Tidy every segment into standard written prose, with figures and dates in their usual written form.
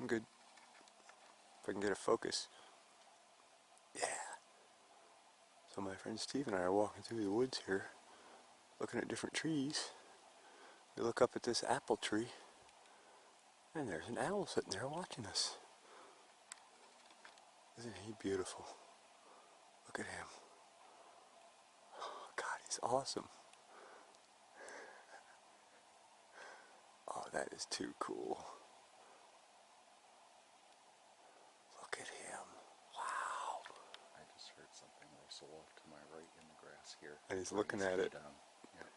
I'm good. If I can get a focus. Yeah. So my friend Steve and I are walking through the woods here, looking at different trees. We look up at this apple tree, and there's an owl sitting there watching us. Isn't he beautiful? Look at him. Oh, God, he's awesome. Oh, that is too cool. Look at him. Wow. I just heard something rustle off to my right in the grass here. And he's looking at it. Yep.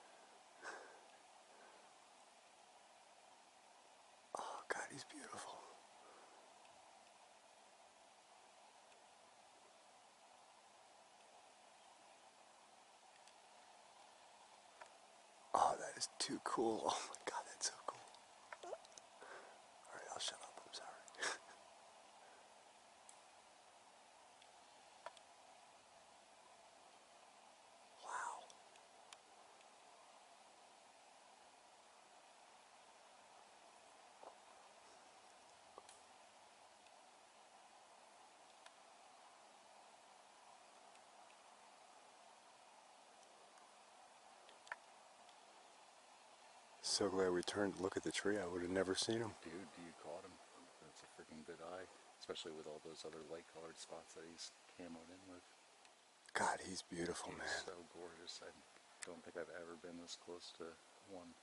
Oh, God, he's beautiful. Oh, that is too cool. Oh my God, that's so cool. Alright, I'll shut up, I'm sorry. Wow. So glad we turned to look at the tree. I would have never seen him. Dude, you caught him. That's a freaking good eye. Especially with all those other light colored spots that he's camoed in with. God, he's beautiful, He's man. so gorgeous. I don't think I've ever been this close to one.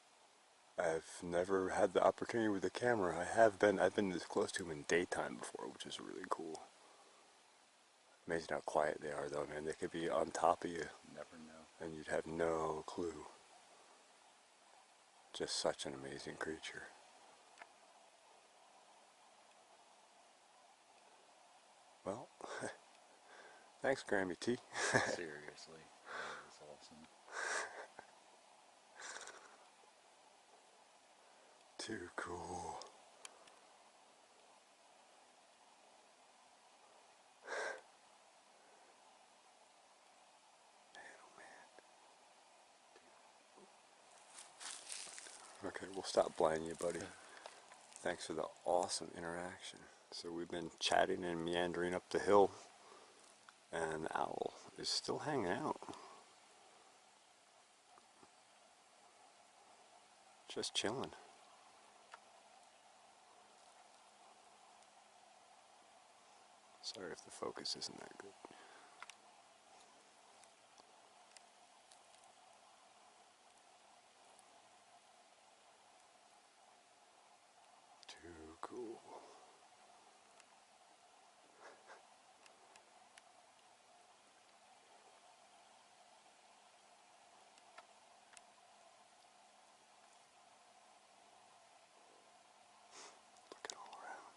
I've never had the opportunity with the camera. I've been this close to him in daytime before, which is really cool. Amazing how quiet they are though, man. They could be on top of you. Never know. And you'd have no clue. Just such an amazing creature. Well, thanks, Grammy T. Seriously, that is awesome. Too cool. Okay, we'll stop blinding you, buddy. Thanks for the awesome interaction. So we've been chatting and meandering up the hill, and the owl is still hanging out. Just chilling. Sorry if the focus isn't that good. Too cool. Looking all around.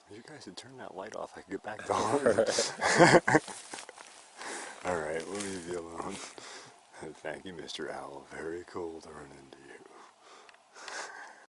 If you guys had turned that light off, I could get back to on. Alright, we'll leave you alone. Thank you, Mr. Owl. Very cool to run into.